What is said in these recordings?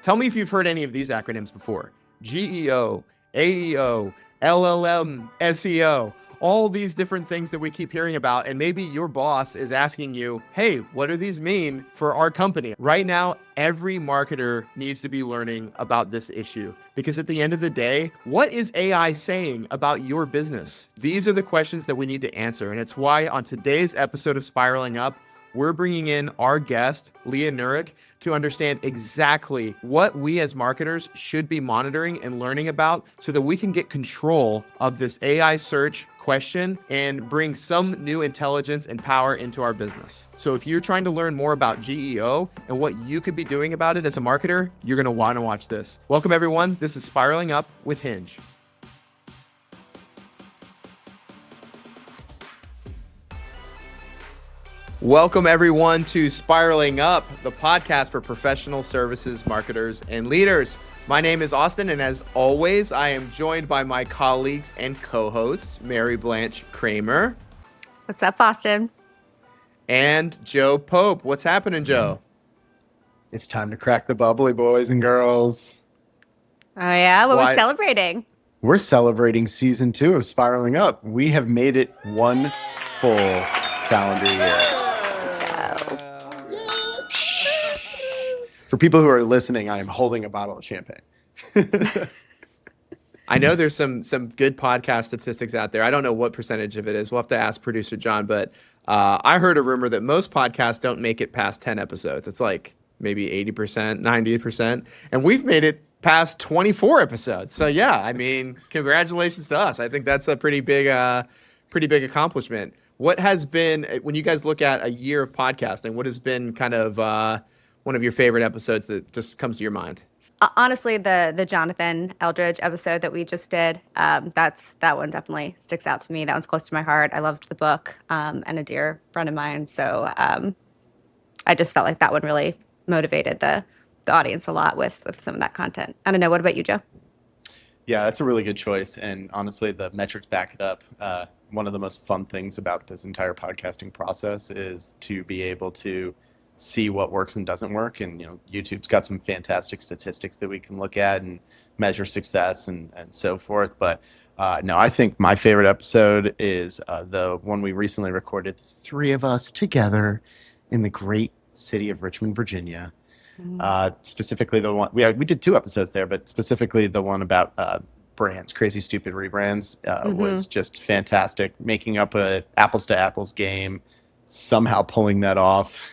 Tell me if you've heard any of these acronyms before. GEO, AEO, LLM, SEO, all these different things that we keep hearing about. And maybe your boss is asking you, hey, what do these mean for our company? Right now, every marketer needs to be learning about this issue because at the end of the day, what is AI saying about your business? These are the questions that we need to answer. And it's why on today's episode of Spiraling Up, we're bringing in our guest, Leah to understand exactly what we as marketers should be monitoring and learning about so that we can get control of this AI search question and bring some new intelligence and power into our business. So if you're trying to learn more about GEO and what you could be doing about it as a marketer, you're going to want to watch this. Welcome, everyone. This is Spiraling Up with Hinge. Welcome, everyone, to Spiraling Up, the podcast for professional services, marketers, and leaders. My name is Austin, and as always, I am joined by my colleagues and co-hosts, Mary Blanche Kramer. What's up, Austin? And Joe Pope. What's happening, Joe? It's time to crack the bubbly, boys and girls. Oh, yeah? What we're celebrating? We're celebrating season 2 of Spiraling Up. We have made it one full calendar year. For people who are listening, I am holding a bottle of champagne. I know there's some good podcast statistics out there. I don't know what percentage of it is. We'll have to ask producer John, but I heard a rumor that most podcasts don't make it past 10 episodes. It's like maybe 80%, 90%. And we've made it past 24 episodes. So yeah, I mean, congratulations to us. I think that's a pretty big accomplishment. What has been, when you guys look at a year of podcasting, what has been kind of one of your favorite episodes that just comes to your mind? Honestly, the Jonathan Eldridge episode that we just did, that one definitely sticks out to me. That one's close to my heart. I loved the book and a dear friend of mine. So I just felt like that one really motivated the audience a lot with some of that content. I don't know. What about you, Joe? Yeah, that's a really good choice. And honestly, the metrics back it up. One of the most fun things about this entire podcasting process is to be able to see what works and doesn't work. And, YouTube's got some fantastic statistics that we can look at and measure success and so forth. But no, I think my favorite episode is the one we recently recorded, the three of us together in the great city of Richmond, Virginia. Specifically the one, we did 2 episodes there, but specifically the one about brands, crazy stupid rebrands was just fantastic. Making up a apples to apples game, somehow pulling that off.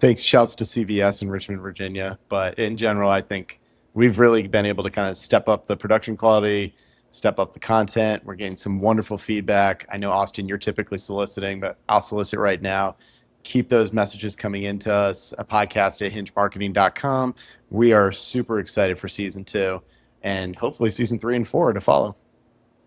Thanks, shouts to CVS in Richmond, Virginia. But in general, I think we've really been able to kind of step up the production quality, step up the content. We're getting some wonderful feedback. I know, Austin, you're typically soliciting, but I'll solicit right now. Keep those messages coming into us, a podcast at hingemarketing.com. We are super excited for season 2 and hopefully season 3 and 4 to follow.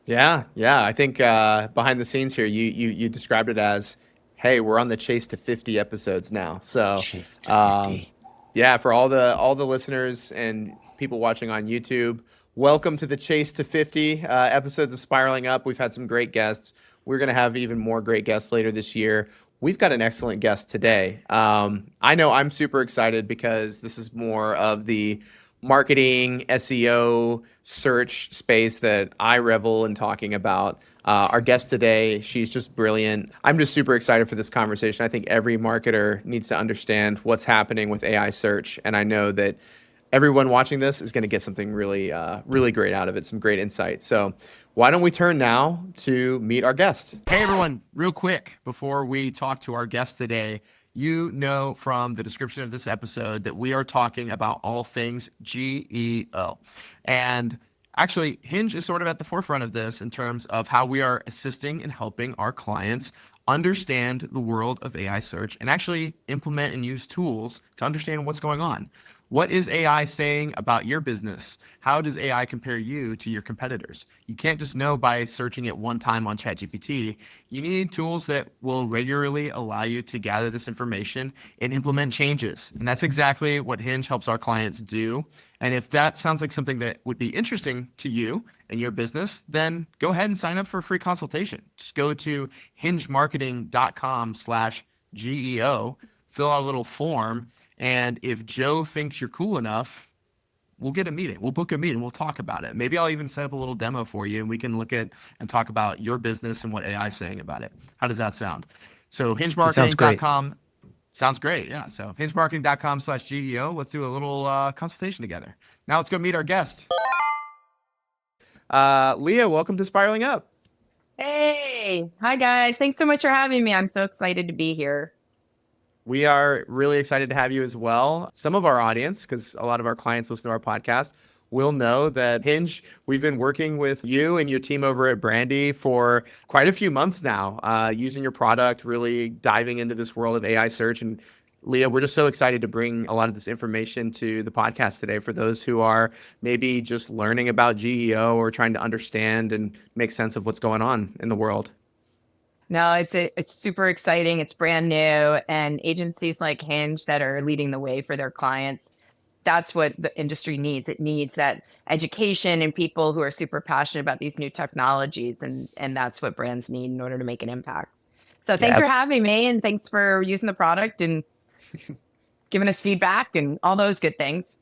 Yeah. I think behind the scenes here, you described it as, hey, we're on the chase to 50 episodes now. So chase to 50. Yeah, for all the listeners and people watching on YouTube, welcome to the chase to 50 episodes of Spiraling Up. We've had some great guests. We're going to have even more great guests later this year. We've got an excellent guest today. I know I'm super excited because this is more of the marketing, SEO, search space that I revel in talking about. Our guest today, she's just brilliant. I'm just super excited for this conversation. I think every marketer needs to understand what's happening with AI search. And I know that everyone watching this is going to get something really, really great out of it, some great insight. So why don't we turn now to meet our guest? Hey, everyone, real quick, before we talk to our guest today, you know from the description of this episode that we are talking about all things GEO. And actually, Hinge is sort of at the forefront of this in terms of how we are assisting and helping our clients understand the world of AI search and actually implement and use tools to understand what's going on. What is AI saying about your business? How does AI compare you to your competitors? You can't just know by searching it one time on ChatGPT. You need tools that will regularly allow you to gather this information and implement changes. And that's exactly what Hinge helps our clients do. And if that sounds like something that would be interesting to you and your business, then go ahead and sign up for a free consultation. Just go to hingemarketing.com/GEO, fill out a little form, And if Joe thinks you're cool enough, we'll get a meeting. We'll book a meeting. We'll talk about it. Maybe I'll even set up a little demo for you and we can look at and talk about your business and what AI is saying about it. How does that sound? So It sounds great. hingemarketing.com sounds great. Yeah. So hingemarketing.com/GEO. Let's do a little consultation together. Now let's go meet our guest. Leah, welcome to Spiraling Up. Hey, hi guys. Thanks so much for having me. I'm so excited to be here. We are really excited to have you as well. Some of our audience, because a lot of our clients listen to our podcast, will know that Hinge, we've been working with you and your team over at Brandi for quite a few months now, using your product, really diving into this world of AI search. And Leah, we're just so excited to bring a lot of this information to the podcast today for those who are maybe just learning about GEO or trying to understand and make sense of what's going on in the world. No, it's super exciting. It's brand new, and agencies like Hinge that are leading the way for their clients. That's what the industry needs. It needs that education and people who are super passionate about these new technologies, and that's what brands need in order to make an impact. So thanks for having me, and thanks for using the product and giving us feedback and all those good things.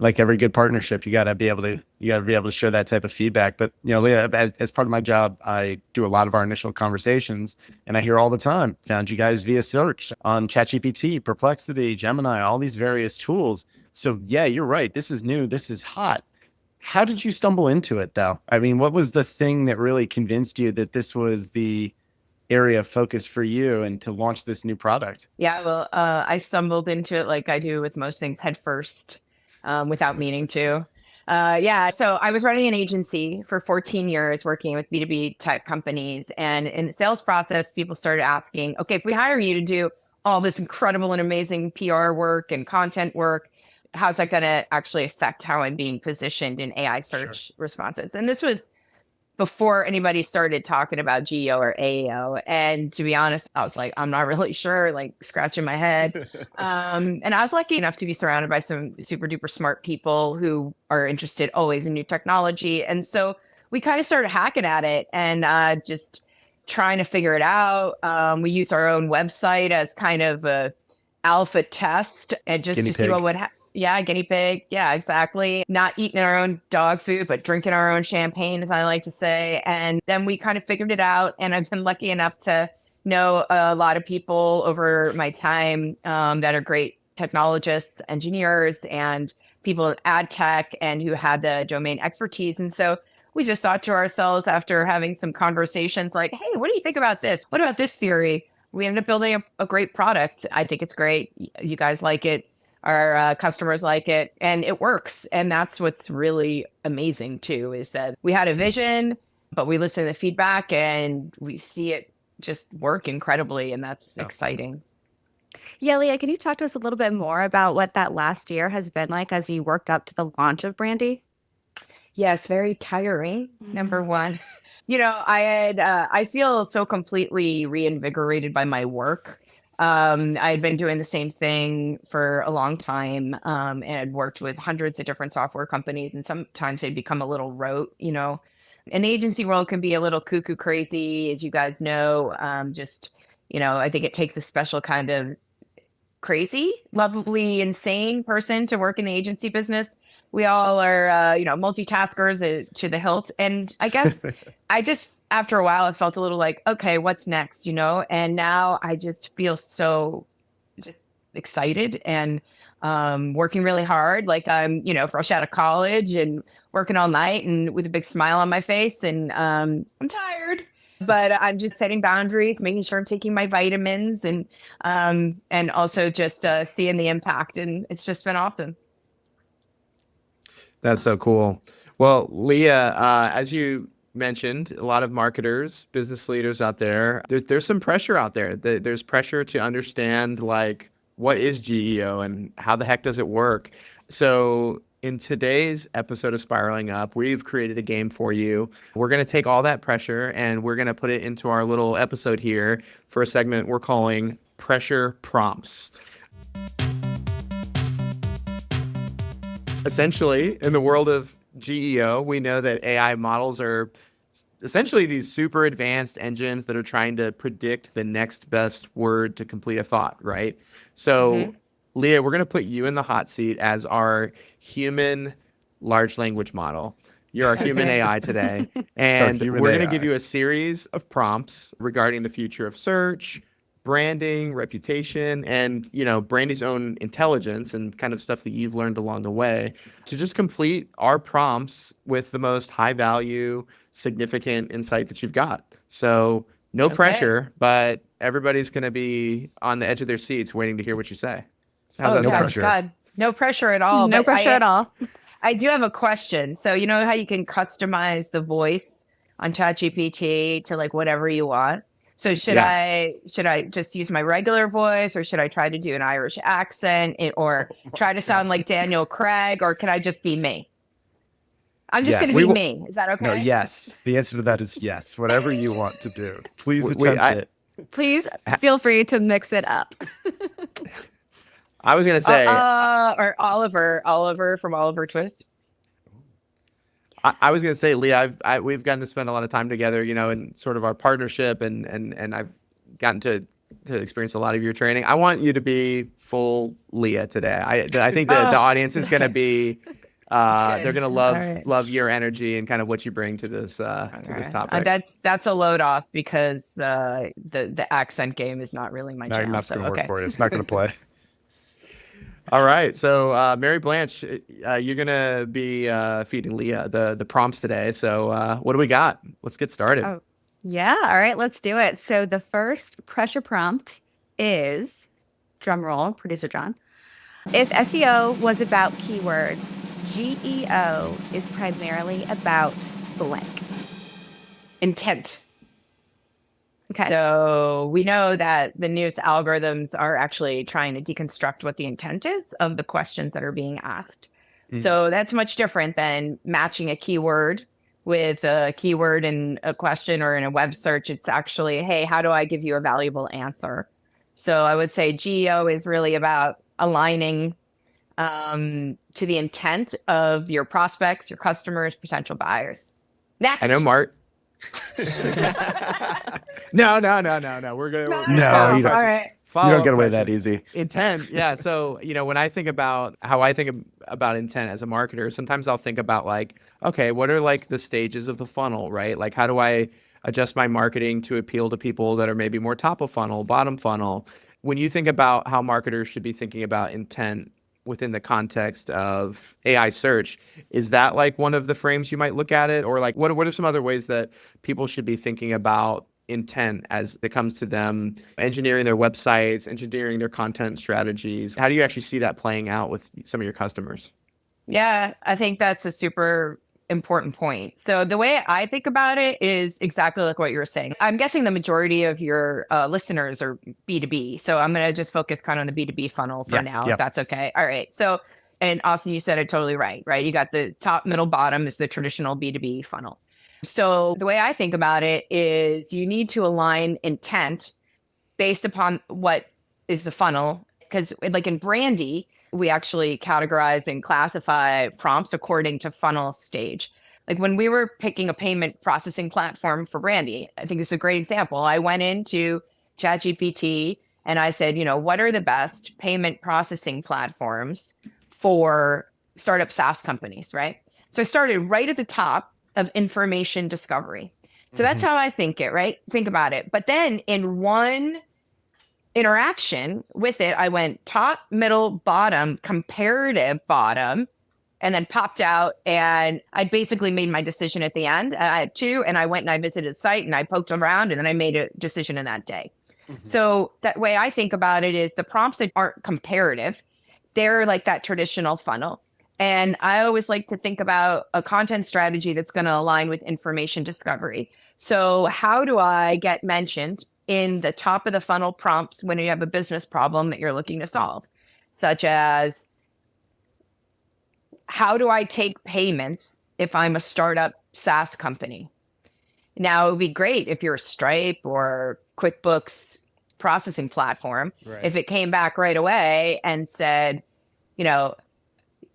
Like every good partnership, you got to be able to share that type of feedback. But Leah, as part of my job, I do a lot of our initial conversations, and I hear all the time, found you guys via search on ChatGPT, Perplexity, Gemini, all these various tools. So yeah, you're right. This is new. This is hot. How did you stumble into it, though? I mean, what was the thing that really convinced you that this was the area of focus for you and to launch this new product? Yeah, well, I stumbled into it like I do with most things head first, without meaning to. Yeah, so I was running an agency for 14 years working with B2B tech companies. And in the sales process, people started asking, okay, if we hire you to do all this incredible and amazing PR work and content work, how's that going to actually affect how I'm being positioned in AI search responses? And this was before anybody started talking about GEO or AEO. And to be honest, I was like, I'm not really sure, like scratching my head. And I was lucky enough to be surrounded by some super duper smart people who are interested always in new technology. And so we kind of started hacking at it and just trying to figure it out. We used our own website as kind of a alpha test and just Guinea to see pig. what would happen. Yeah, guinea pig. Yeah, exactly. Not eating our own dog food, but drinking our own champagne, as I like to say. And then we kind of figured it out. And I've been lucky enough to know a lot of people over my time that are great technologists, engineers, and people in ad tech and who had the domain expertise. And so we just thought to ourselves after having some conversations like, hey, what do you think about this? What about this theory? We ended up building a great product. I think it's great. You guys like it. Our customers like it, and it works. And that's what's really amazing too, is that we had a vision, but we listen to the feedback and we see it just work incredibly. And that's exciting. Yeah, Leah, can you talk to us a little bit more about what that last year has been like as you worked up to the launch of Brandi? Yes, very tiring. Number one, I feel so completely reinvigorated by my work. I had been doing the same thing for a long time, and had worked with hundreds of different software companies, and sometimes they become a little rote. An agency world can be a little cuckoo crazy, as you guys know. I think it takes a special kind of crazy, lovely, insane person to work in the agency business. We all are, multitaskers to the hilt. And I guess I just, after a while, I felt a little like, okay, what's next, And now I just feel so just excited and working really hard. Like I'm, fresh out of college and working all night and with a big smile on my face. And I'm tired, but I'm just setting boundaries, making sure I'm taking my vitamins and also just seeing the impact. And it's just been awesome. That's so cool. Well, Leah, as you mentioned, a lot of marketers, business leaders out there, there's some pressure out there. There's pressure to understand like what is GEO and how the heck does it work. So in today's episode of Spiraling Up, we've created a game for you. We're going to take all that pressure and we're going to put it into our little episode here for a segment we're calling Pressure Prompts. Essentially, in the world of GEO, we know that AI models are essentially these super advanced engines that are trying to predict the next best word to complete a thought, right? So Leah, we're going to put you in the hot seat as our human large language model. You're our human Okay. AI today. And human we're going to AI. give you a series of prompts regarding the future of search, branding, reputation, and, Brandy's own intelligence and kind of stuff that you've learned along the way to just complete our prompts with the most high value, significant insight that you've got. So no Okay. pressure, but everybody's going to be on the edge of their seats waiting to hear what you say. So how's that No sound? pressure. God, no pressure at all. No but pressure at all. I do have a question. So you know how you can customize the voice on ChatGPT to like whatever you want. So should I just use my regular voice, or should I try to do an Irish accent, or try to sound like Daniel Craig, or can I just be me? I'm just going Yes. to be will- me. Is that okay? No, yes. The answer to that is yes. Whatever you want to do. Please Wait, attempt it. Please feel free to mix it up. I was going to say, Or Oliver from Oliver Twist. I was going to say, Leah, we've gotten to spend a lot of time together, in sort of our partnership, and I've gotten to experience a lot of your training. I want you to be full Leah today. I think that the audience is going to be, That's they're good. going to All right. love your energy and kind of what you bring to this topic. That's a load off because the accent game is not really my No, jam. that's So going to work okay. for you. It's not going to play. All right. So, Mary Blanche, you're going to be feeding Leah the prompts today. So, what do we got? Let's get started. Oh, yeah. All right, let's do it. So the first pressure prompt is, drum roll, producer John. If SEO was about keywords, GEO is primarily about blank. Intent. Okay. So we know that the newest algorithms are actually trying to deconstruct what the intent is of the questions that are being asked. So that's much different than matching a keyword with a keyword in a question or in a web search. It's actually, hey, how do I give you a valuable answer? So I would say GEO is really about aligning to the intent of your prospects, your customers, potential buyers. Next. I know, Mart. No. We're going to. No, you don't. All right. You don't get away that easy. Intent. Yeah. So, when I think about how I think about intent as a marketer, sometimes I'll think about like, okay, what are like the stages of the funnel, right? Like, how do I adjust my marketing to appeal to people that are maybe more top of funnel, bottom funnel? When you think about how marketers should be thinking about intent within the context of AI search, is that like one of the frames you might look at it? Or like, what are some other ways that people should be thinking about intent as it comes to them engineering their websites, engineering their content strategies? How do you actually see that playing out with some of your customers? Yeah, I think that's a super important point. So the way I think about it is exactly like what you were saying. I'm guessing the majority of your listeners are B2B. So I'm going to just focus kind of on the B2B funnel for now, if that's okay. All right. So, and Austin, you said it totally right? You got the top, middle, bottom is the traditional B2B funnel. So the way I think about it is you need to align intent based upon what is the funnel. Because like in Brandi, we actually categorize and classify prompts according to funnel stage. Like when we were picking a payment processing platform for Brandi, I think this is a great example. I went into ChatGPT and I said, what are the best payment processing platforms for startup SaaS companies, right? So I started right at the top of information discovery. So that's how I think about it. But then in one interaction with it, I went top, middle, bottom, comparative bottom, and then popped out. And I basically made my decision at the end. I had two, and I went and I visited the site and I poked around, and then I made a decision in that day. So that way I think about it is the prompts that aren't comparative, they're like that traditional funnel. And I always like to think about a content strategy that's going to align with information discovery. So how do I get mentioned in the top of the funnel prompts when you have a business problem that you're looking to solve, such as how do I take payments if I'm a startup SaaS company? Now, it would be great if you're a Stripe or QuickBooks processing platform, if it came back right away and said,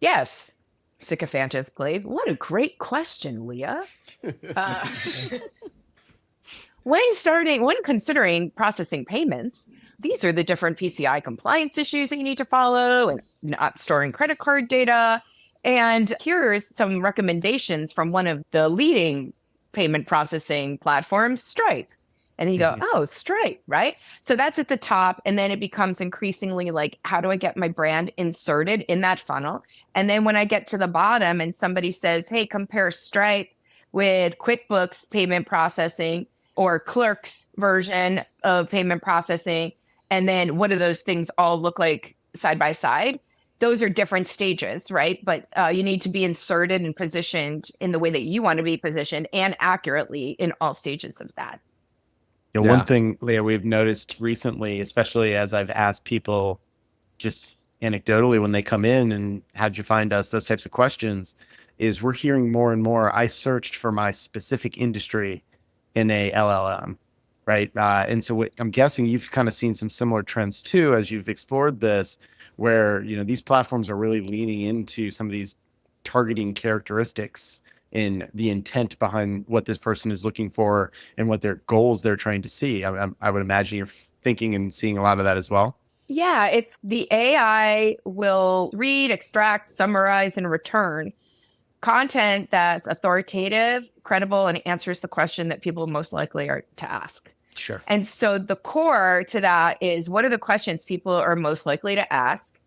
yes, sycophantically, what a great question, Leah. When considering processing payments, these are the different PCI compliance issues that you need to follow and not storing credit card data. And here's some recommendations from one of the leading payment processing platforms, Stripe. And then you go, oh, Stripe, right? So that's at the top. And then it becomes increasingly like, how do I get my brand inserted in that funnel? And then when I get to the bottom and somebody says, hey, compare Stripe with QuickBooks payment processing or Clerk's version of payment processing, and then what do those things all look like side by side? Those are different stages, right? But you need to be inserted and positioned in the way that you want to be positioned and accurately in all stages of that. One thing, Leah, we've noticed recently, especially as I've asked people just anecdotally when they come in and how'd you find us, those types of questions, is we're hearing more and more. I searched for my specific industry in a LLM, right? And so I'm guessing you've kind of seen some similar trends too as you've explored this, where these platforms are really leaning into some of these targeting characteristics in the intent behind what this person is looking for and what their goals they're trying to see. I would imagine you're thinking and seeing a lot of that as well. Yeah, it's the AI will read, extract, summarize, and return content that's authoritative, credible, and answers the question that people most likely are to ask. Sure. And so the core to that is, what are the questions people are most likely to ask?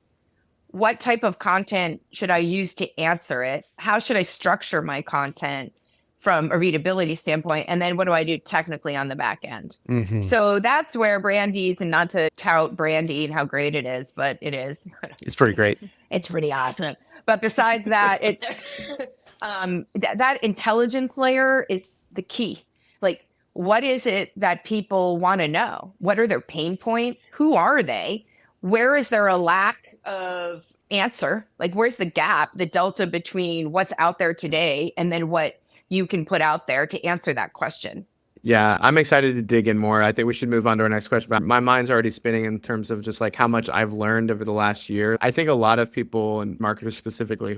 What type of content should I use to answer it? How should I structure my content from a readability standpoint? And then what do I do technically on the back end? Mm-hmm. So that's where Brandi's, and not to tout Brandi and how great it is, but it is. It's pretty great. It's pretty awesome. But besides that, it's that intelligence layer is the key. Like, what is it that people want to know? What are their pain points? Who are they? Where is there a lack of answer? Like, where's the gap, the delta between what's out there today and then what you can put out there to answer that question? Yeah, I'm excited to dig in more. I think we should move on to our next question. But my mind's already spinning in terms of just like how much I've learned over the last year. I think a lot of people, and marketers specifically,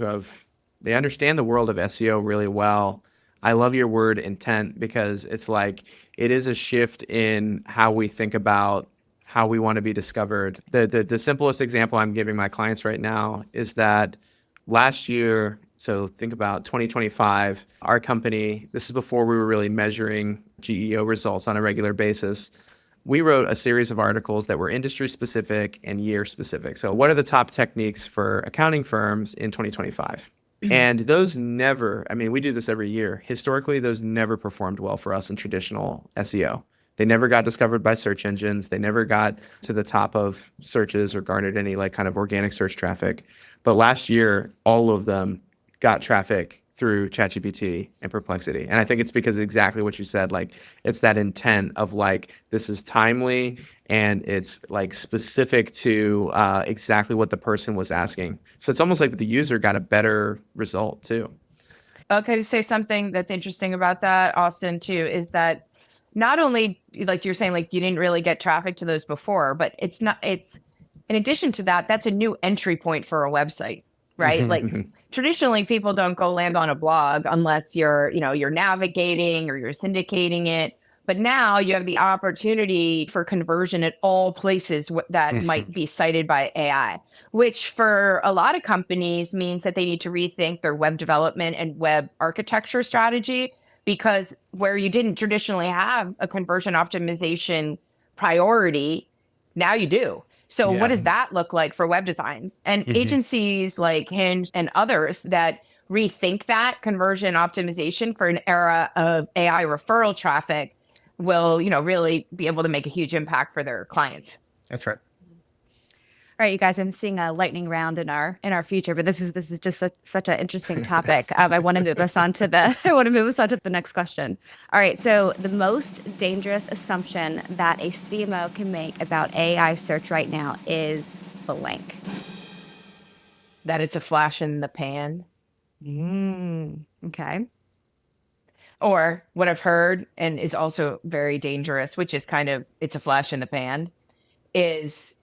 they understand the world of SEO really well. I love your word intent, because it's like it is a shift in how we think about how we want to be discovered. The simplest example I'm giving my clients right now is that last year, so think about 2025, our company, this is before we were really measuring GEO results on a regular basis. We wrote a series of articles that were industry specific and year specific. So what are the top techniques for accounting firms in 2025? And those never, we do this every year. Historically, those never performed well for us in traditional SEO. They never got discovered by search engines. They never got to the top of searches or garnered any like kind of organic search traffic. But last year, all of them got traffic through ChatGPT and Perplexity. And I think it's because exactly what you said, like it's that intent of like, this is timely and it's like specific to exactly what the person was asking. So it's almost like the user got a better result too. Okay, to say something that's interesting about that, Austin, too, is that not only, like you're saying, like you didn't really get traffic to those before, but it's in addition to that, that's a new entry point for a website, right? Like traditionally people don't go land on a blog unless you're navigating or you're syndicating it. But now you have the opportunity for conversion at all places that might be cited by AI, which for a lot of companies means that they need to rethink their web development and web architecture strategy, because where you didn't traditionally have a conversion optimization priority, now you do. So what does that look like for web designs? And agencies like Hinge and others that rethink that conversion optimization for an era of AI referral traffic will, really be able to make a huge impact for their clients. That's right. All right, you guys, I'm seeing a lightning round in our future, but this is just such an interesting topic. I want to move us on to the next question. All right, so the most dangerous assumption that a CMO can make about AI search right now is blank. That it's a flash in the pan. Okay. Or what I've heard, and is also very dangerous, which is kind of, it's a flash in the pan, is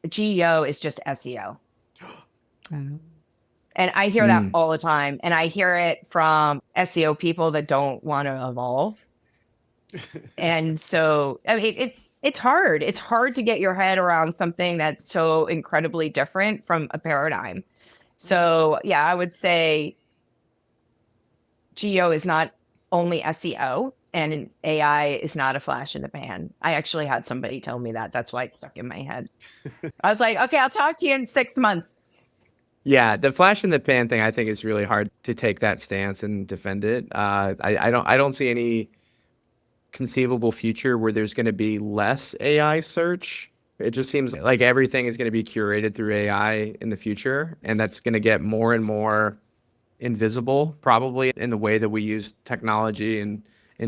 GEO is just SEO. And I hear that all the time. And I hear it from SEO people that don't want to evolve. And so, I mean, it's hard. It's hard to get your head around something that's so incredibly different from a paradigm. So, yeah, I would say GEO is not only SEO and AI is not a flash in the pan. I actually had somebody tell me that. That's why it stuck in my head. I was like, okay, I'll talk to you in 6 months. Yeah, the flash in the pan thing, I think, is really hard to take that stance and defend it. I don't see any conceivable future where there's going to be less AI search. It just seems like everything is going to be curated through AI in the future, and that's going to get more and more invisible, probably in the way that we use technology and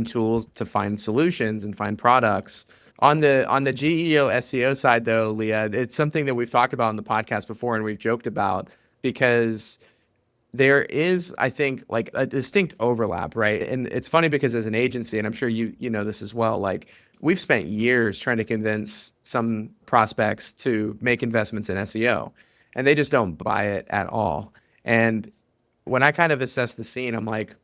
tools to find solutions and find products. On the GEO SEO side, though, Leah, it's something that we've talked about on the podcast before and we've joked about because there is, I think, like a distinct overlap, right? And it's funny because as an agency, and I'm sure you know this as well, like we've spent years trying to convince some prospects to make investments in SEO, and they just don't buy it at all. And when I kind of assess the scene, I'm like,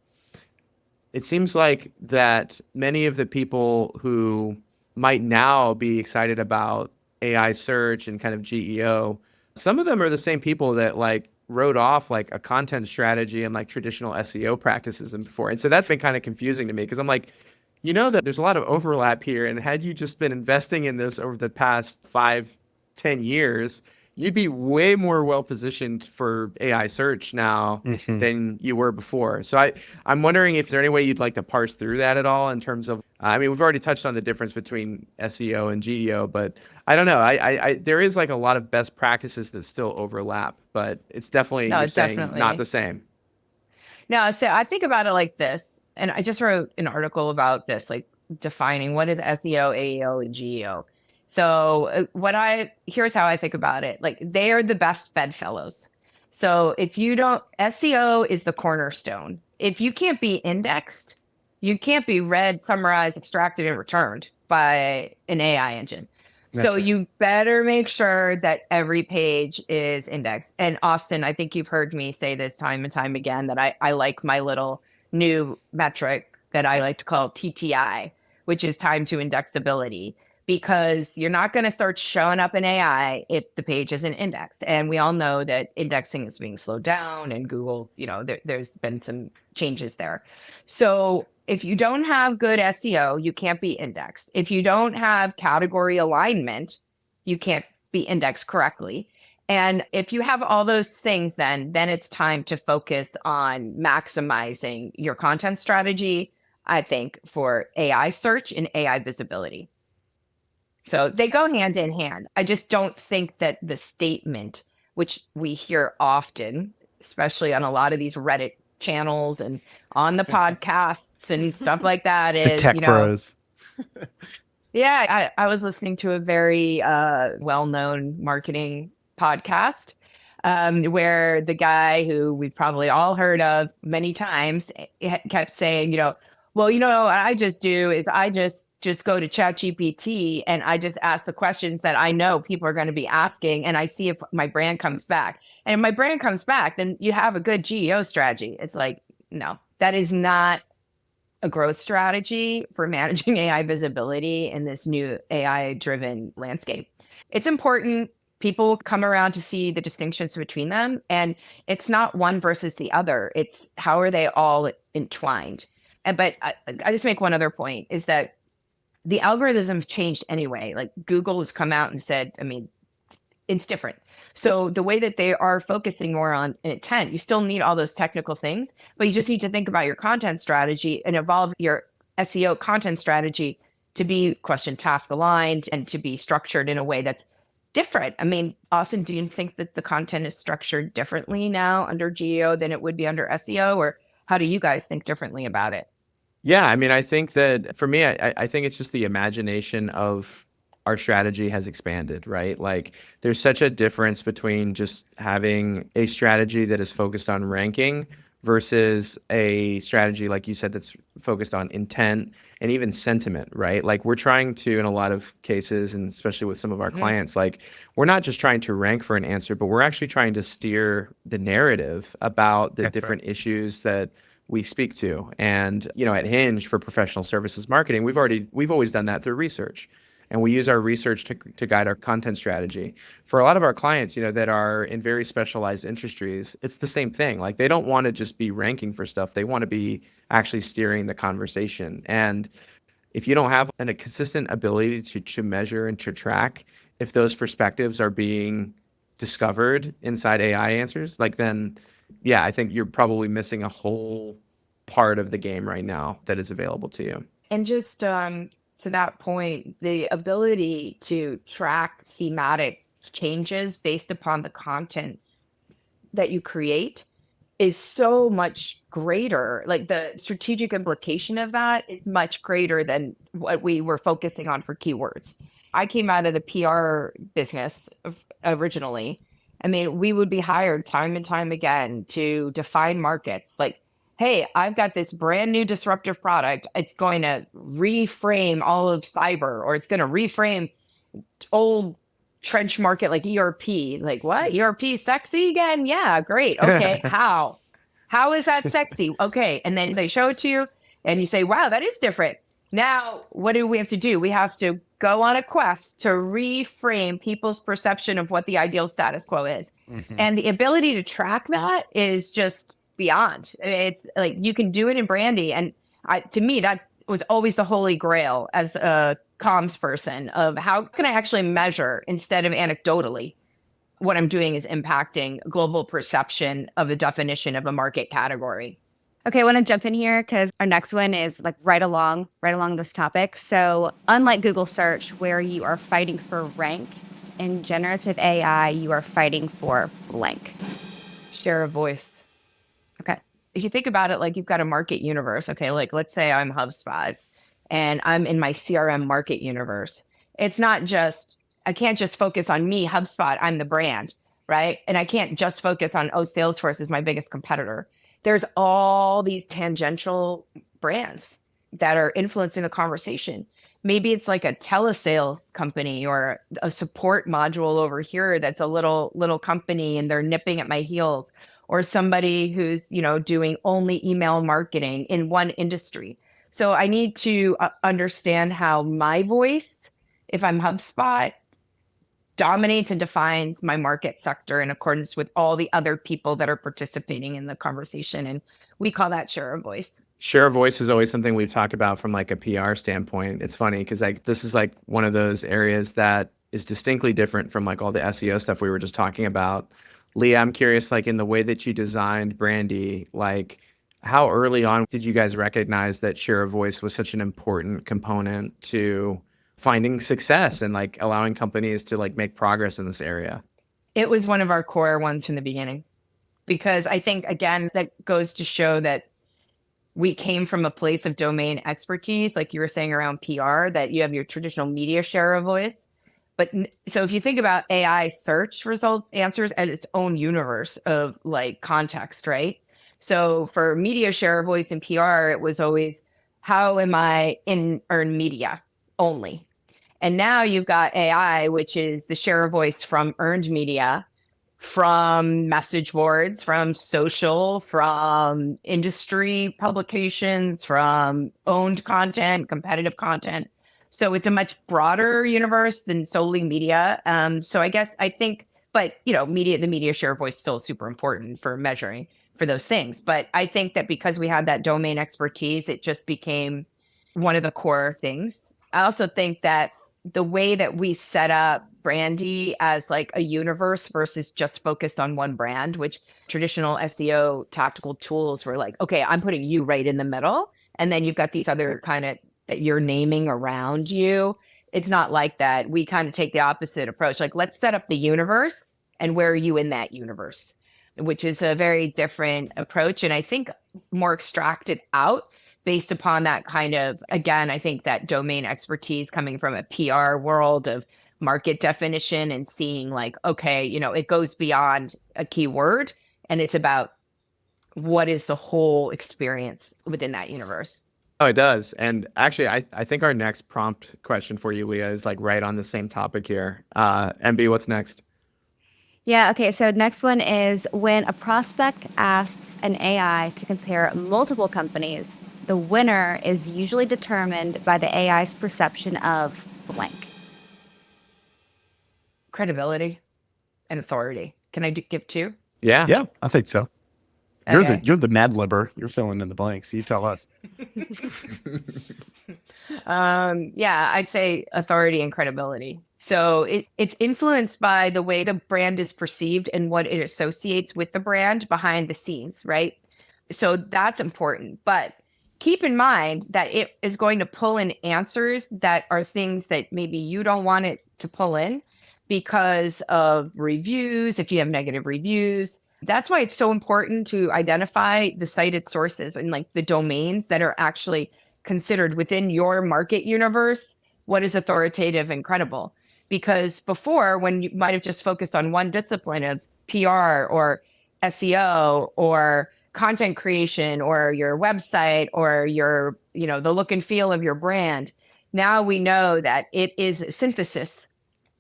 it seems like that many of the people who might now be excited about AI search and kind of GEO, some of them are the same people that like wrote off like a content strategy and like traditional SEO practices and before. And so that's been kind of confusing to me because I'm like, you know that there's a lot of overlap here. And had you just been investing in this over the past 5, 10 years, you'd be way more well positioned for AI search now than you were before. So I'm wondering if there's any way you'd like to parse through that at all in terms of, I mean, we've already touched on the difference between SEO and GEO, but I don't know. There is like a lot of best practices that still overlap, but it's definitely, No, you're it's saying definitely not the same. No, so I think about it like this, and I just wrote an article about this, like defining what is SEO, AEO, and GEO. So here's how I think about it. Like they are the best bedfellows. So if you don't, SEO is the cornerstone. If you can't be indexed, you can't be read, summarized, extracted, and returned by an AI engine. So right. you better make sure that every page is indexed. And Austin, I think you've heard me say this time and time again that I like my little new metric that I like to call TTI, which is time to indexability, because you're not going to start showing up in AI if the page isn't indexed. And we all know that indexing is being slowed down and Google's, there's been some changes there. So if you don't have good SEO, you can't be indexed. If you don't have category alignment, you can't be indexed correctly. And if you have all those things, then it's time to focus on maximizing your content strategy, I think, for AI search and AI visibility. So they go hand in hand. I just don't think that the statement, which we hear often, especially on a lot of these Reddit channels and on the podcasts and stuff like that, The is, tech bros. yeah, I was listening to a very well-known marketing podcast where the guy who we've probably all heard of many times kept saying, well, what I just do is I just go to ChatGPT and I just ask the questions that I know people are going to be asking, and I see if my brand comes back. And if my brand comes back, then you have a good GEO strategy. It's like, no, that is not a growth strategy for managing AI visibility in this new AI-driven landscape. It's important. People come around to see the distinctions between them, and it's not one versus the other. It's how are they all entwined. But I just make one other point is that the algorithms have changed anyway. Like Google has come out and said, I mean, it's different. So the way that they are focusing more on intent, you still need all those technical things, but you just need to think about your content strategy and evolve your SEO content strategy to be question task aligned and to be structured in a way that's different. I mean, Austin, do you think that the content is structured differently now under GEO than it would be under SEO, or how do you guys think differently about it? Yeah, I mean, I think that for me, I think it's just the imagination of our strategy has expanded, right? Like there's such a difference between just having a strategy that is focused on ranking versus a strategy, like you said, that's focused on intent and even sentiment, right? Like we're trying to, in a lot of cases, and especially with some of our clients, like we're not just trying to rank for an answer, but we're actually trying to steer the narrative about the That's different issues that we speak to. And, at Hinge for professional services marketing, we've always done that through research. And we use our research to guide our content strategy. For a lot of our clients, that are in very specialized industries, it's the same thing. Like, they don't want to just be ranking for stuff. They want to be actually steering the conversation. And if you don't have a consistent ability to measure and to track if those perspectives are being discovered inside AI answers, then, yeah, I think you're probably missing a whole part of the game right now that is available to you. And just to that point, the ability to track thematic changes based upon the content that you create is so much greater. Like, the strategic implication of that is much greater than what we were focusing on for keywords. I came out of the PR business originally. I mean, we would be hired time and time again to define markets. Like, hey, I've got this brand new disruptive product. It's going to reframe all of cyber, or it's going to reframe old trench market like ERP. Like, what? ERP sexy again? Yeah, great. Okay. How is that sexy? Okay. And then they show it to you and you say, wow, that is different. Now, what do we have to do? We have to go on a quest to reframe people's perception of what the ideal status quo is. And the ability to track that is just beyond. It's like, you can do it in Brandi. And to me, that was always the holy grail as a comms person, of how can I actually measure instead of anecdotally what I'm doing is impacting global perception of the definition of a market category. Okay, I want to jump in here because our next one is like right along this topic. So unlike Google search, where you are fighting for rank, in generative AI, you are fighting for blank. Share of voice. Okay. If you think about it, like, you've got a market universe. Okay, like, let's say I'm HubSpot and I'm in my CRM market universe. It's not just, I can't just focus on me, HubSpot, I'm the brand, right? And I can't just focus on, oh, Salesforce is my biggest competitor. There's all these tangential brands that are influencing the conversation. Maybe it's like a telesales company or a support module over here that's a little company and they're nipping at my heels, or somebody who's, doing only email marketing in one industry. So I need to understand how my voice, if I'm HubSpot, dominates and defines my market sector in accordance with all the other people that are participating in the conversation. And we call that share of voice. Share of voice is always something we've talked about from like a PR standpoint. It's funny because this is like one of those areas that is distinctly different from like all the SEO stuff we were just talking about. Leah, I'm curious, like in the way that you designed Brandi, like how early on did you guys recognize that share of voice was such an important component to finding success and like allowing companies to like make progress in this area? It was one of our core ones from the beginning, because I think, again, that goes to show that we came from a place of domain expertise, like you were saying around PR, that you have your traditional media share of voice. But so if you think about AI search results answers as its own universe of like context, right? So for media share of voice and PR, it was always, how am I in earned media only? And now you've got AI, which is the share of voice from earned media, from message boards, from social, from industry publications, from owned content, competitive content. So it's a much broader universe than solely media. So I think, but the media share of voice is still super important for measuring for those things. But I think that because we had that domain expertise, it just became one of the core things. I also think that the way that we set up Brandi as like a universe versus just focused on one brand, which traditional SEO tactical tools were like, okay, I'm putting you right in the middle. And then you've got these other kind of that you're naming around you. It's not like that. We kind of take the opposite approach. Like, let's set up the universe and where are you in that universe, which is a very different approach. And I think more extracted out based upon that kind of, again, I think that domain expertise coming from a PR world of market definition and seeing like, okay, it goes beyond a keyword and it's about what is the whole experience within that universe. Oh, it does. And actually, I think our next prompt question for you, Leah, is like right on the same topic here. MB, what's next? Yeah, okay. So next one is when a prospect asks an AI to compare multiple companies, the winner is usually determined by the AI's perception of blank. Credibility and authority. Can I give two? Yeah. Yeah, I think so. Okay. You're the Mad Libber. You're filling in the blanks. You tell us. Yeah, I'd say authority and credibility. So it's influenced by the way the brand is perceived and what it associates with the brand behind the scenes, right? So that's important. But keep in mind that it is going to pull in answers that are things that maybe you don't want it to pull in because of reviews, if you have negative reviews. That's why it's so important to identify the cited sources and like the domains that are actually considered within your market universe what is authoritative and credible. Because before, when you might have just focused on one discipline of PR or SEO or content creation or your website or your, the look and feel of your brand, now we know that it is a synthesis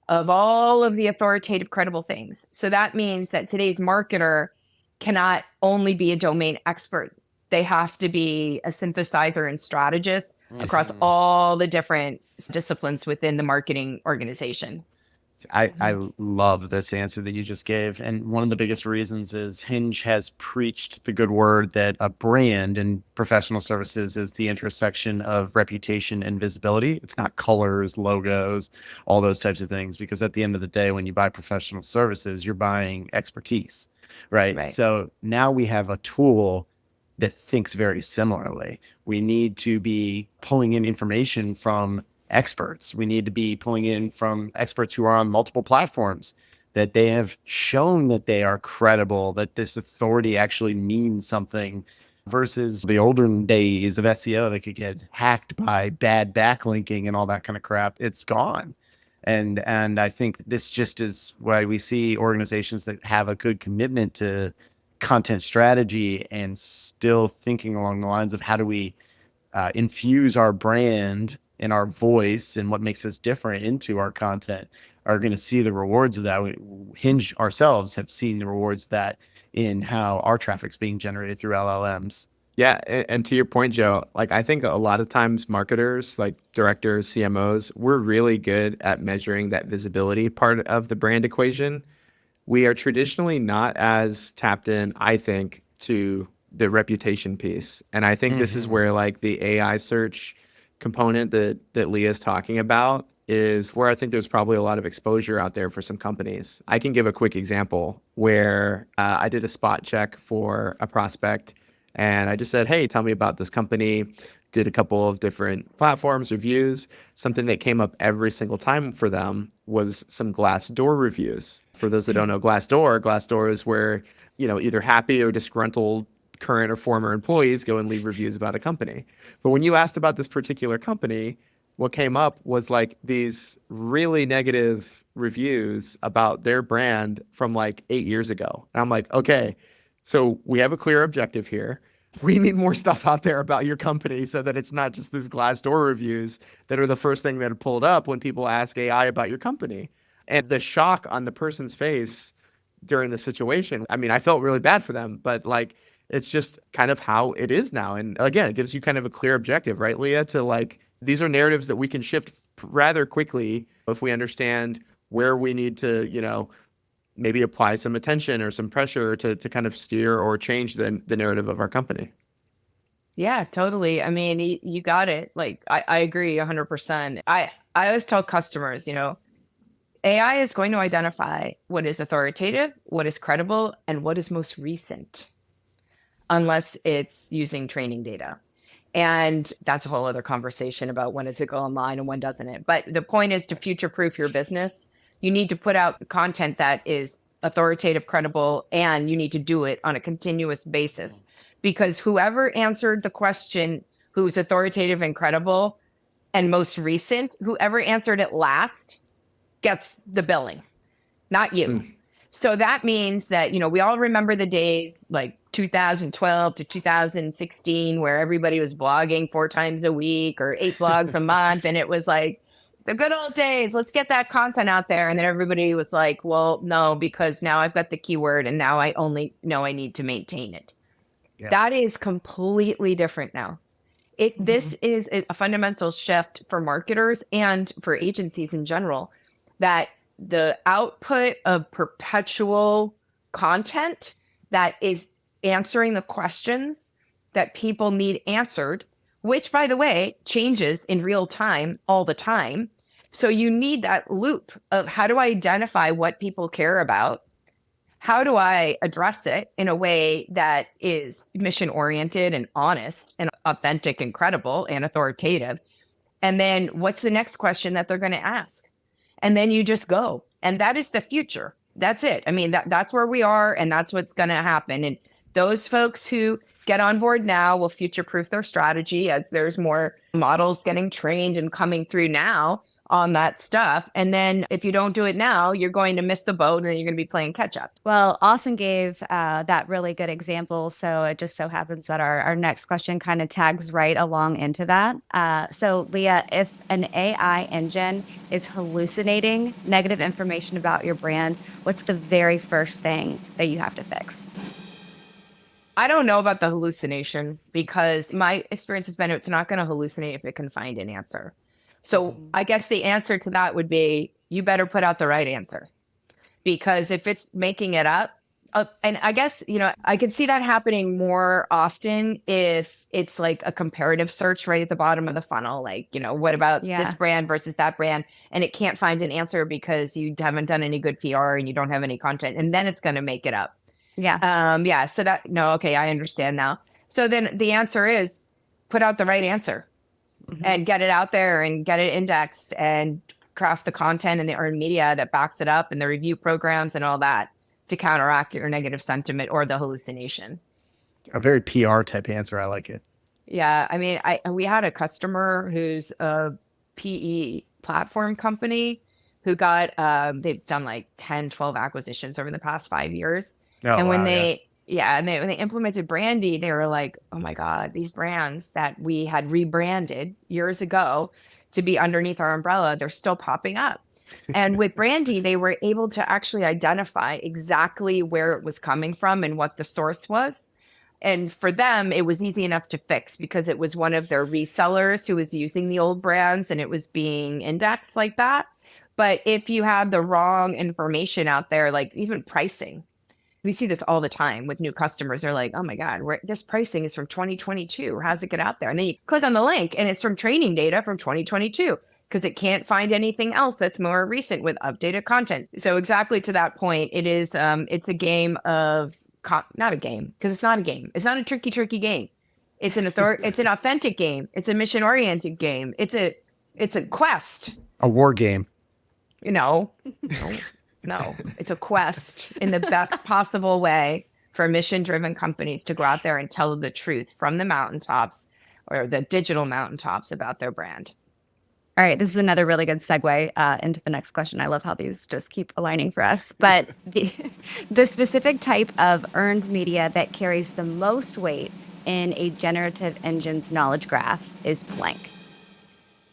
of all of the authoritative, credible things. So that means that today's marketer cannot only be a domain expert. They have to be a synthesizer and strategist across all the different disciplines within the marketing organization. I love this answer that you just gave. And one of the biggest reasons is Hinge has preached the good word that a brand in professional services is the intersection of reputation and visibility. It's not colors, logos, all those types of things, because at the end of the day, when you buy professional services, you're buying expertise, right? Right. So now we have a tool that thinks very similarly. We need to be pulling in information from experts. We need to be pulling in from experts who are on multiple platforms, that they have shown that they are credible, that this authority actually means something, versus the olden days of SEO that could get hacked by bad backlinking and all that kind of crap. It's gone. And I think this just is why we see organizations that have a good commitment to content strategy and still thinking along the lines of how do we infuse our brand and our voice and what makes us different into our content, are going to see the rewards of that. Hinge ourselves have seen the rewards of that in how our traffic's being generated through LLMs. Yeah, and to your point, Joe, like I think a lot of times marketers, like directors, CMOs, we're really good at measuring that visibility part of the brand equation. We are traditionally not as tapped in, I think, to the reputation piece. And I think this is where like the AI search component that Leah's talking about is where I think there's probably a lot of exposure out there for some companies. I can give a quick example where I did a spot check for a prospect and I just said, hey, tell me about this company. Did a couple of different platforms, reviews. Something that came up every single time for them was some Glassdoor reviews. For those that don't know Glassdoor is where, either happy or disgruntled current or former employees go and leave reviews about a company. But when you asked about this particular company, what came up was like these really negative reviews about their brand from like 8 years ago. And I'm like, okay, so we have a clear objective here. We need more stuff out there about your company so that it's not just these Glassdoor reviews that are the first thing that are pulled up when people ask AI about your company. And the shock on the person's face during the situation, I mean, I felt really bad for them, but like, it's just kind of how it is now. And again, it gives you kind of a clear objective, right, Leah, to like, these are narratives that we can shift rather quickly if we understand where we need to, maybe apply some attention or some pressure to kind of steer or change the narrative of our company. Yeah, totally. I mean, you got it. Like, I agree 100%. I always tell customers, AI is going to identify what is authoritative, what is credible, and what is most recent, unless it's using training data. And that's a whole other conversation about when does it go online and when doesn't it. But the point is to future-proof your business. You need to put out content that is authoritative, credible, and you need to do it on a continuous basis. Because whoever answered the question, who's authoritative and credible and most recent, whoever answered it last gets the billing, not you. So that means that, we all remember the days like 2012 to 2016 where everybody was blogging 4 times a week or 8 blogs a month. And it was like, the good old days. Let's get that content out there. And then everybody was like, well, no, because now I've got the keyword and now I only know I need to maintain it. Yeah. That is completely different now. This is a fundamental shift for marketers and for agencies in general, that the output of perpetual content that is answering the questions that people need answered, which, by the way, changes in real time all the time. So you need that loop of how do I identify what people care about? How do I address it in a way that is mission oriented and honest and authentic and credible and authoritative? And then what's the next question that they're going to ask? And then you just go. And that is the future. That's it. I mean, that's where we are, and that's what's going to happen. And those folks who get on board now will future proof their strategy as there's more models getting trained and coming through now on that stuff. And then if you don't do it now, you're going to miss the boat and then you're going to be playing catch up. Well, Austin gave that really good example. So it just so happens that our next question kind of tags right along into that. So Leah, if an AI engine is hallucinating negative information about your brand, what's the very first thing that you have to fix? I don't know about the hallucination, because my experience has been it's not going to hallucinate if it can find an answer. So I guess the answer to that would be you better put out the right answer, because if it's making it up, and I guess, I could see that happening more often if it's like a comparative search right at the bottom of the funnel. Like, what about this brand versus that brand? And it can't find an answer because you haven't done any good PR and you don't have any content. And then it's going to make it up. Yeah. So okay, I understand now. So then the answer is put out the right answer and get it out there and get it indexed and craft the content and the earned media that backs it up and the review programs and all that to counteract your negative sentiment or the hallucination. A very PR type answer. I like it. Yeah. I mean, we had a customer who's a PE platform company who got, they've done like 10, 12 acquisitions over the past 5 years. And when they implemented Brandi, they were like, oh my God, these brands that we had rebranded years ago to be underneath our umbrella, they're still popping up. And with Brandi, they were able to actually identify exactly where it was coming from and what the source was. And for them, it was easy enough to fix because it was one of their resellers who was using the old brands and it was being indexed like that. But if you have the wrong information out there, like even pricing, we see this all the time with new customers. They're like, oh my God, this pricing is from 2022. How's it get out there? And then you click on the link and it's from training data from 2022 because it can't find anything else that's more recent with updated content. So exactly to that point, it is, it's a game of, not a game, because it's not a game. It's not a tricky game. It's it's an authentic game. It's a mission-oriented game. It's a quest. A war game. No, it's a quest in the best possible way for mission-driven companies to go out there and tell the truth from the mountaintops or the digital mountaintops about their brand. All right, this is another really good segue into the next question. I love how these just keep aligning for us. But the specific type of earned media that carries the most weight in a generative engine's knowledge graph is blank.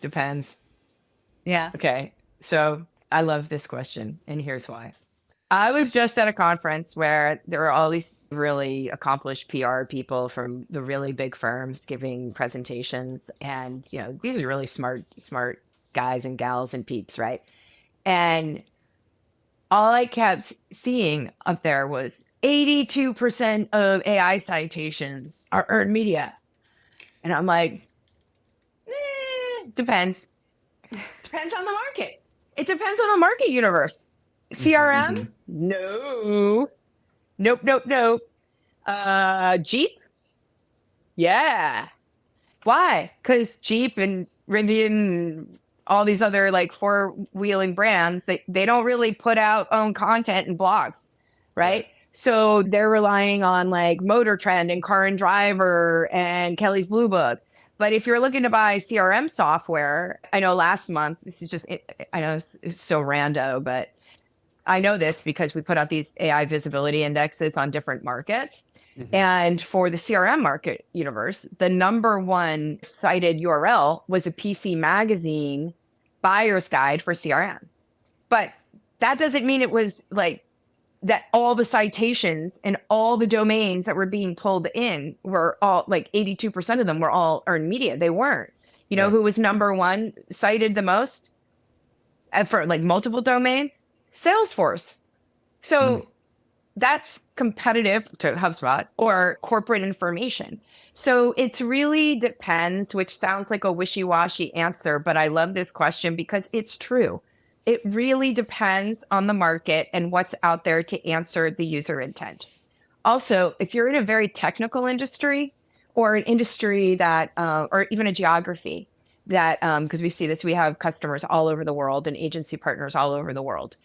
Depends. Yeah. Okay, so I love this question, and here's why. I was just at a conference where there were all these really accomplished PR people from the really big firms giving presentations. And, these are really smart guys and gals and peeps, right? And all I kept seeing up there was 82% of AI citations are earned media. And I'm like, depends. Depends on the market. It depends on the market universe. CRM? No. Nope. Jeep? Yeah. Why? Because Jeep and Rivian and all these other like four-wheeling brands, they don't really put out own content and blogs, right? So they're relying on like Motor Trend and Car and Driver and Kelly's Blue Book. But if you're looking to buy CRM software, I know last month, I know it's so rando, but I know this because we put out these AI visibility indexes on different markets. Mm-hmm. And for the CRM market universe, the number one cited URL was a PC magazine buyer's guide for CRM. But that doesn't mean it was like that all the citations and all the domains that were being pulled in were all like 82% of them were all earned media. They weren't. You know, Right. who was number one cited the most for like multiple domains? Salesforce. So that's competitive to HubSpot or corporate information. So it's really depends, which sounds like a wishy-washy answer, but I love this question because it's true. It really depends on the market and what's out there to answer the user intent. Also, if you're in a very technical industry or an industry that, or even a geography that, because we see this, we have customers all over the world and agency partners all over the world.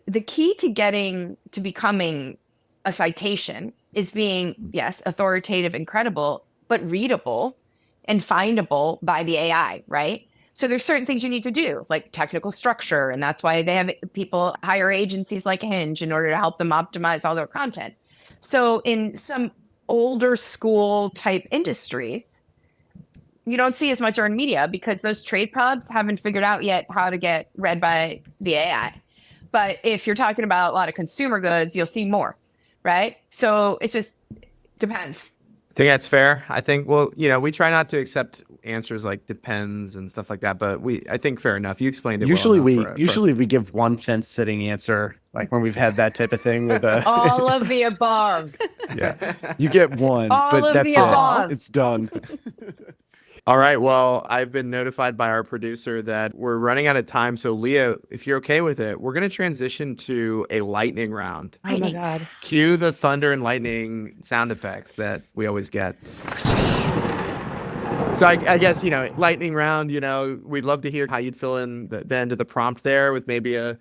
The key to becoming a citation is being, yes, authoritative and credible, but readable and findable by the AI, right? So there's certain things you need to do, like technical structure, and that's why they have people hire agencies like Hinge in order to help them optimize all their content. So in some older school type industries, you don't see as much earned media because those trade pubs haven't figured out yet how to get read by the AI. But if you're talking about a lot of consumer goods, you'll see more, right? So it just depends. I think that's fair. I think, well, you know, we try not to accept answers like depends and stuff like that, but I think fair enough. You explained it Usually well enough usually we give one fence sitting answer, like when we've had that type of thing with All of the above. yeah. You get one, All but of that's the it. above. It's done. All right. Well, I've been notified by our producer that we're running out of time. So, Leah, if you're okay with it, we're going to transition to a lightning round. Oh my God. Cue the thunder and lightning sound effects that we always get. So I guess, you know, lightning round, you know, we'd love to hear how you'd fill in the end of the prompt there with maybe a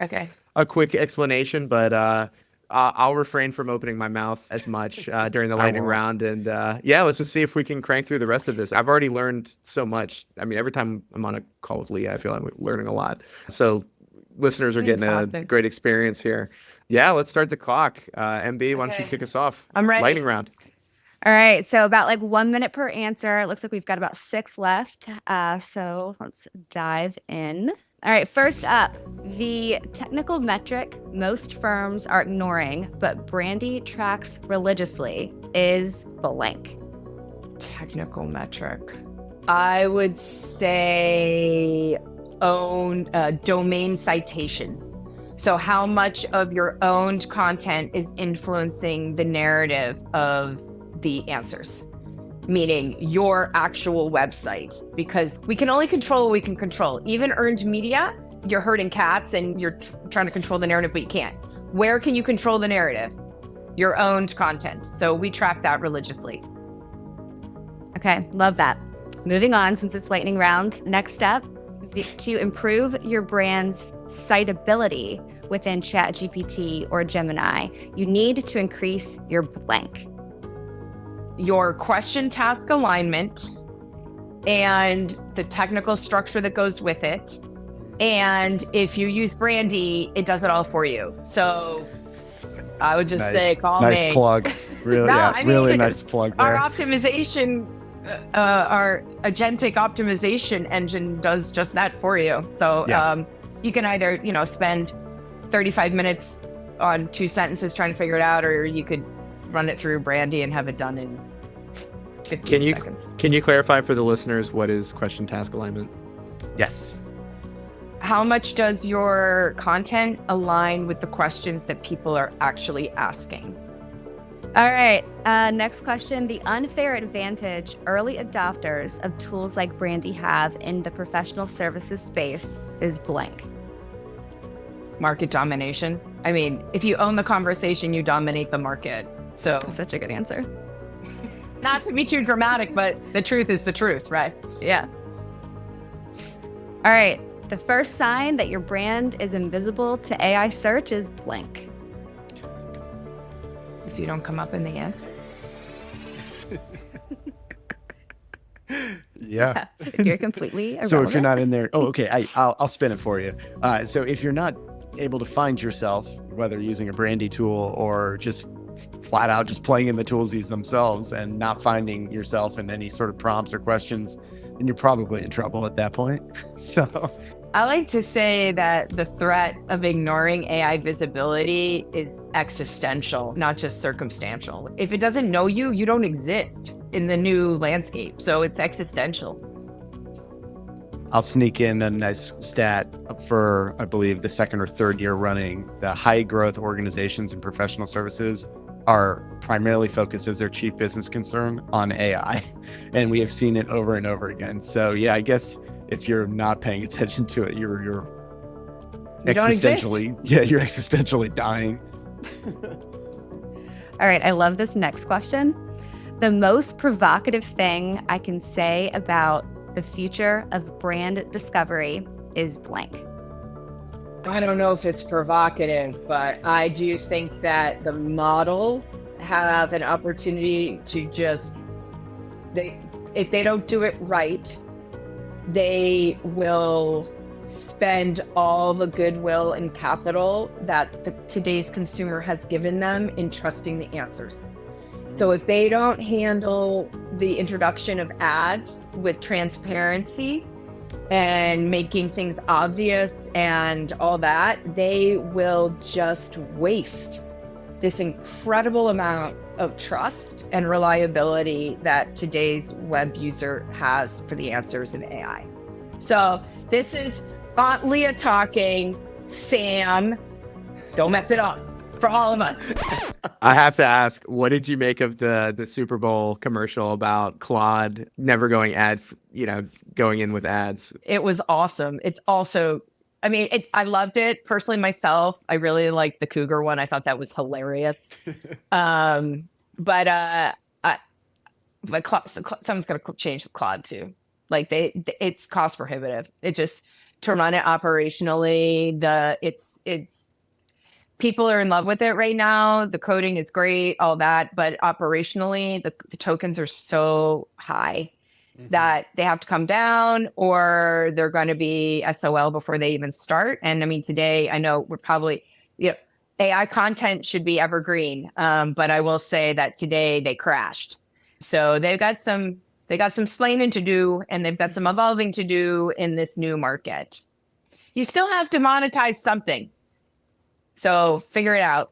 quick explanation, but I'll refrain from opening my mouth as much during the lightning round. And yeah, let's just see if we can crank through the rest of this. I've already learned so much. I mean, every time I'm on a call with Leah, I feel I'm learning a lot. So listeners are getting a great experience here. Yeah, let's start the clock. MB, why don't you kick us off? I'm ready. Lightning round. All right, so about like 1 minute per answer. It looks like we've got about 6 left. So let's dive in. All right, first up, the technical metric most firms are ignoring, but Brandi tracks religiously is blank. Technical metric. I would say domain citation. So how much of your owned content is influencing the narrative of the answers, meaning your actual website, because we can only control what we can control. Even earned media, you're herding cats and you're trying to control the narrative, but you can't. Where can you control the narrative? Your owned content. So we track that religiously. Okay, love that. Moving on, since it's lightning round. Next up, to improve your brand's citability within ChatGPT or Gemini, you need to increase your blank. Your question task alignment and the technical structure that goes with it. And if you use Brandi, it does it all for you. So I would just say, call me. Nice plug. Really, No, yeah, I mean, really nice plug there. Our optimization, our agentic optimization engine does just that for you. So you can either, you know, spend 35 minutes on 2 sentences trying to figure it out, or you could run it through Brandi and have it done in 15 seconds. Can you clarify for the listeners what is question task alignment? Yes. How much does your content align with the questions that people are actually asking? All right, next question. The unfair advantage early adopters of tools like Brandi have in the professional services space is blank. Market domination. I mean, if you own the conversation, you dominate the market. So That's such a good answer. not to be too dramatic, but the truth is the truth, right? Yeah. All right. The first sign that your brand is invisible to AI search is blank. If you don't come up in the answer. Yeah. You're completely irrelevant. So if you're not in there, I'll spin it for you. So if you're not able to find yourself, whether using a Brandi tool or just flat out just playing in the toolsies themselves and not finding yourself in any sort of prompts or questions, then you're probably in trouble at that point. So I like to say that the threat of ignoring AI visibility is existential, not just circumstantial. If it doesn't know you, you don't exist in the new landscape. So it's existential. I'll sneak in a nice stat for, I believe, the second or third year running. The high growth organizations and professional services are primarily focused as their chief business concern on AI. And we have seen it over and over again. So yeah, I guess if you're not paying attention to it, you're You don't exist. you're existentially dying. All right, I love this next question. The most provocative thing I can say about the future of brand discovery is blank. I don't know if it's provocative, but I do think that the models have an opportunity to just, if they don't do it right, they will spend all the goodwill and capital that today's consumer has given them in trusting the answers. So if they don't handle the introduction of ads with transparency and making things obvious and all that, they will just waste this incredible amount of trust and reliability that today's web user has for the answers in AI. So this is Aunt Leah talking. Sam, don't mess it up for all of us. I have to ask, what did you make of the Super Bowl commercial about Claude never going going in with ads? It was awesome. It's also, I loved it personally myself. I really liked the cougar one. I thought that was hilarious. But someone's got to change the Claude too. Like it's cost prohibitive. It just, to run it operationally, it's people are in love with it right now. The coding is great, all that, but operationally, the tokens are so high that they have to come down, or they're going to be SOL before they even start. And today I know we're probably, AI content should be evergreen, but I will say that today they crashed. So they got some splaining to do, and they've got some evolving to do in this new market. You still have to monetize something. So figure it out.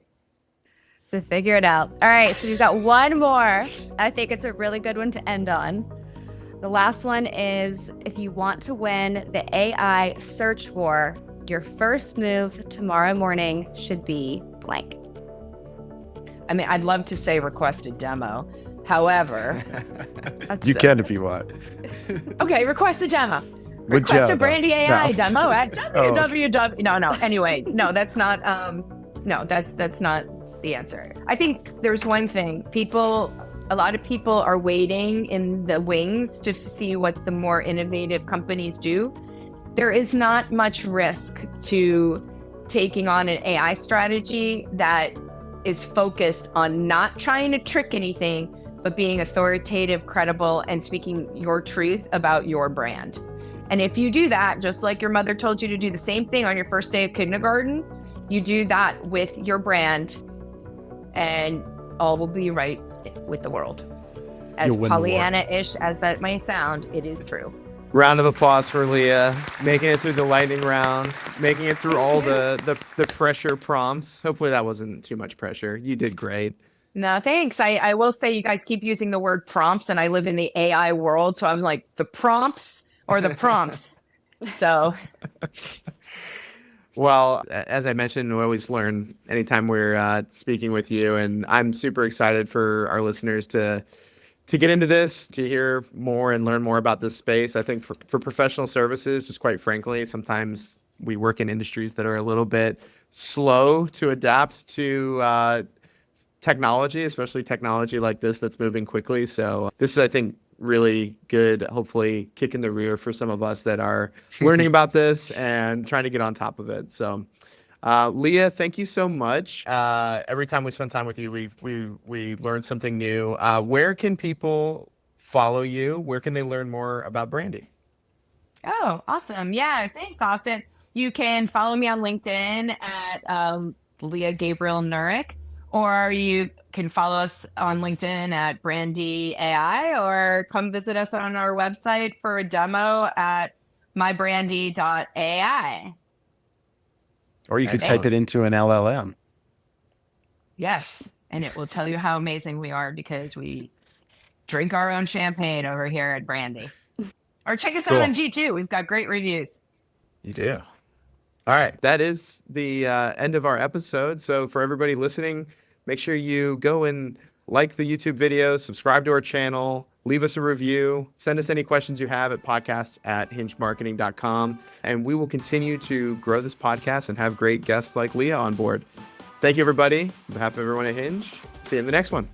So figure it out. All right, so we've got one more. I think it's a really good one to end on. The last one is, if you want to win the AI search war, your first move tomorrow morning should be blank. I'd love to say request a demo. However, You can if you want. okay, request a demo. With Request Joe, a Brandi AI no. demo at www. No. Anyway, no, that's not. That's not the answer. I think there's one thing. A lot of people are waiting in the wings to see what the more innovative companies do. There is not much risk to taking on an AI strategy that is focused on not trying to trick anything, but being authoritative, credible, and speaking your truth about your brand. And if you do that, just like your mother told you to do the same thing on your first day of kindergarten, you do that with your brand, and all will be right with the world. As Pollyanna-ish as that may sound, it is true. Round of applause for Leah, making it through the lightning round, making it through all the pressure prompts. Hopefully that wasn't too much pressure. You did great. No, thanks. I will say you guys keep using the word prompts, and I live in the AI world, so I'm like, the prompts or the prompts. So, well, as I mentioned, we always learn anytime we're speaking with you, and I'm super excited for our listeners to get into this, to hear more and learn more about this space. I think for professional services, just quite frankly, sometimes we work in industries that are a little bit slow to adapt to technology, especially technology like this that's moving quickly. So this is, I think, really good, hopefully kick in the rear for some of us that are learning about this and trying to get on top of it. So Leah, thank you so much. Every time we spend time with you, we learn something new. Where can people follow you? Where can they learn more about Brandi? oh, awesome. Yeah, thanks, Austin. You can follow me on LinkedIn at Leah Gabriel Nurek, Or you can follow us on LinkedIn at Brandi AI, or come visit us on our website for a demo at mybrandi.ai. Or you could Excellent. type it into an LLM. Yes. And it will tell you how amazing we are because we drink our own champagne over here at Brandi. Or check us out Cool. on G2. We've got great reviews. You do. All right. That is the end of our episode. So for everybody listening, make sure you go and like the YouTube video, subscribe to our channel, leave us a review, send us any questions you have at podcast@hingemarketing.com. And we will continue to grow this podcast and have great guests like Leah on board. Thank you, everybody. On behalf of everyone at Hinge, see you in the next one.